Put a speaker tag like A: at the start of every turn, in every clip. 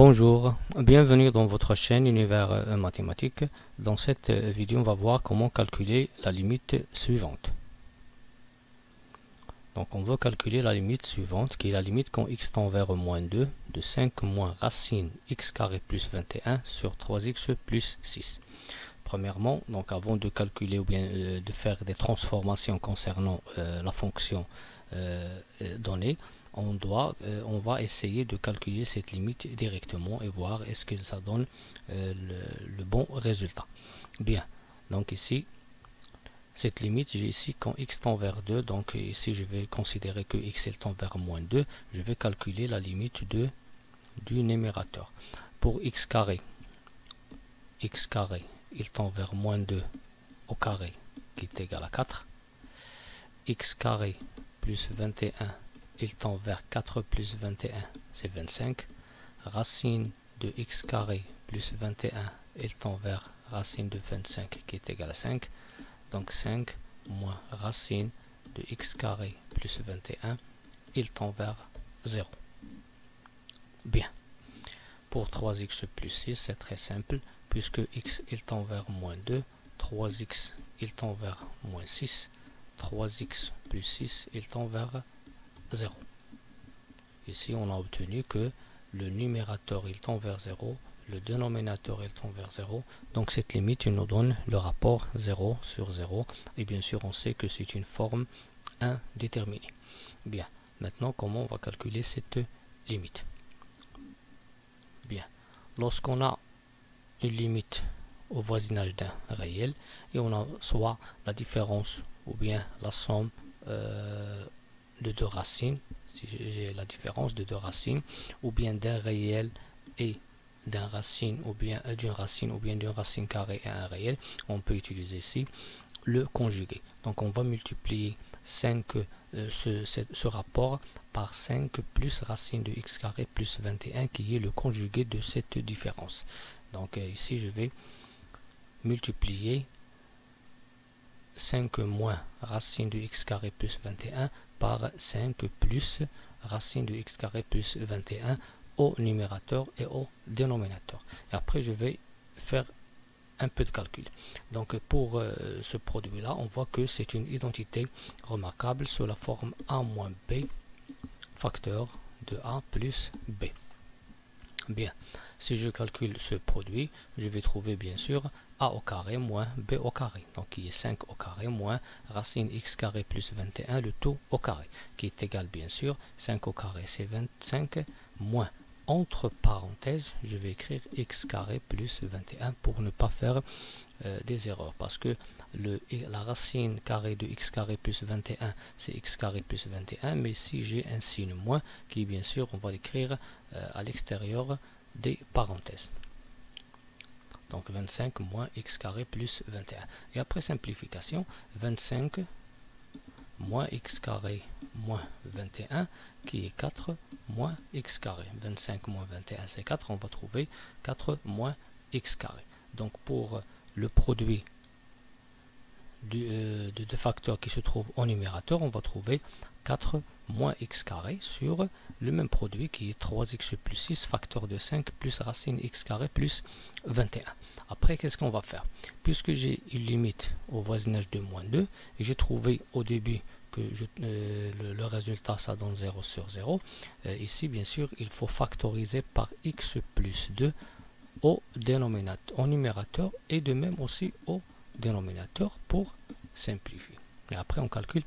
A: Bonjour, bienvenue dans votre chaîne Univers Mathématique. Dans cette vidéo, on va voir comment calculer la limite suivante. Donc on veut calculer la limite suivante, qui est la limite quand x tend vers moins 2 de 5 moins racine x carré plus 21 sur 3x plus 6. Premièrement, donc avant de calculer ou bien de faire des transformations concernant la fonction donnée, on va essayer de calculer cette limite directement et voir est-ce que ça donne le bon résultat. Bien, donc ici, cette limite, j'ai ici quand x tend vers 2, donc ici je vais considérer que x tend vers moins 2, je vais calculer la limite du numérateur. Pour x carré, il tend vers moins 2 au carré, qui est égal à 4. X carré plus 21, il tend vers 4 plus 21, c'est 25. Racine de x carré plus 21, il tend vers racine de 25, qui est égal à 5. Donc 5 moins racine de x carré plus 21, il tend vers 0. Bien. Pour 3x plus 6, c'est très simple. Puisque x il tend vers moins 2, 3x il tend vers moins 6, 3x plus 6 il tend vers 0. Ici on a obtenu que le numérateur il tend vers 0, le dénominateur il tend vers 0. Donc cette limite il nous donne le rapport 0 sur 0. Et bien sûr on sait que c'est une forme indéterminée. Bien, maintenant comment on va calculer cette limite? Bien, lorsqu'on a une limite au voisinage d'un réel et on a soit la différence ou bien la somme de deux racines, si j'ai la différence de deux racines, ou bien d'un réel et d'une racine ou bien d'une racine carrée et un réel, on peut utiliser ici le conjugué. Donc on va multiplier 5 ce rapport par 5 plus racine de x carré plus 21 qui est le conjugué de cette différence. Donc ici je vais multiplier 5 moins racine de x carré plus 21 par 5 plus racine de x carré plus 21 au numérateur et au dénominateur. Et après je vais faire un peu de calcul. Donc pour ce produit là, on voit que c'est une identité remarquable sous la forme a moins b facteur de a plus b. Bien, si je calcule ce produit, je vais trouver bien sûr a au carré moins b au carré, donc qui est 5 au carré moins racine x carré plus 21, le tout au carré, qui est égal bien sûr, 5 au carré c'est 25, moins, entre parenthèses, je vais écrire x carré plus 21 pour ne pas faire des erreurs, parce que la racine carrée de x carré plus 21, c'est x carré plus 21, mais si j'ai un signe moins, qui bien sûr, on va l'écrire à l'extérieur des parenthèses. Donc 25 moins x carré plus 21. Et après simplification, 25 moins x carré moins 21, qui est 4 moins x carré. 25 moins 21, c'est 4, on va trouver 4 moins x carré. Donc pour le produit de deux facteurs qui se trouvent au numérateur, on va trouver 4 moins x carré sur le même produit qui est 3x plus 6 facteur de 5 plus racine x carré plus 21. Après, qu'est-ce qu'on va faire? Puisque j'ai une limite au voisinage de moins 2 et j'ai trouvé au début que le résultat ça donne 0 sur 0, ici bien sûr il faut factoriser par x plus 2 au dénominateur, au numérateur et de même aussi au dénominateur pour simplifier. Et après on calcule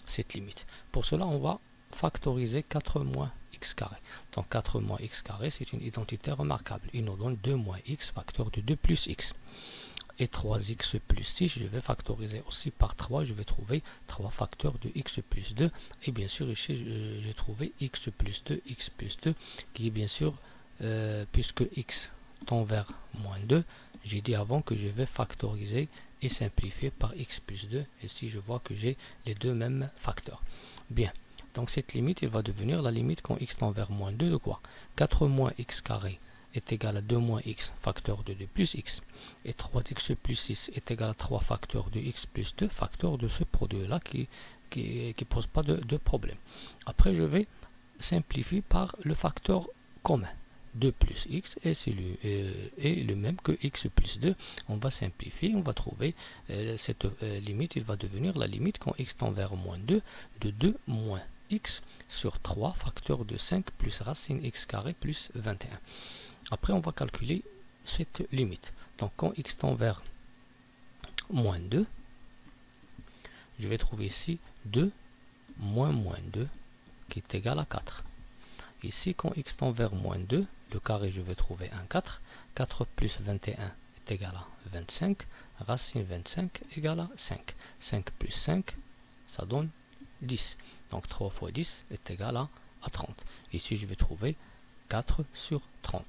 A: cette limite. Pour cela on va factoriser 4 moins x carré. Donc 4 moins x carré c'est une identité remarquable. Il nous donne 2 moins x facteur de 2 plus x. Et 3x plus 6, je vais factoriser aussi par 3, je vais trouver 3 facteurs de x plus 2. Et bien sûr ici j'ai trouvé x plus 2 qui est bien sûr, puisque x tend vers moins 2, j'ai dit avant que je vais factoriser et simplifier par x plus 2. Et si je vois que j'ai les deux mêmes facteurs. Bien, donc cette limite, elle va devenir la limite quand x tend vers moins 2 de quoi? 4 moins x carré est égal à 2 moins x facteur de 2 plus x. Et 3x plus 6 est égal à 3 facteurs de x plus 2 facteur de ce produit-là qui pose pas de problème. Après, je vais simplifier par le facteur commun. 2 plus x est le même que x plus 2. On va simplifier, on va trouver cette limite, il va devenir la limite quand x tend vers moins 2 de 2 moins x sur 3 facteur de 5 plus racine x carré plus 21. Après on va calculer cette limite. Donc quand x tend vers moins 2, je vais trouver ici 2 moins 2 qui est égal à 4. Ici, quand x tend vers moins 2, le carré, je vais trouver un 4. 4 plus 21 est égal à 25. Racine 25 égale à 5. 5 plus 5, ça donne 10. Donc 3 fois 10 est égal à 30. Ici, je vais trouver 4 sur 30.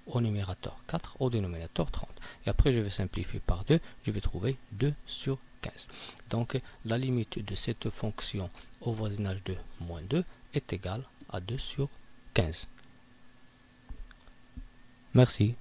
A: Au numérateur 4, au dénominateur 30. Et après, je vais simplifier par 2. Je vais trouver 2 sur 15. Donc, la limite de cette fonction au voisinage de moins 2 est égale à 2 sur 15. Merci.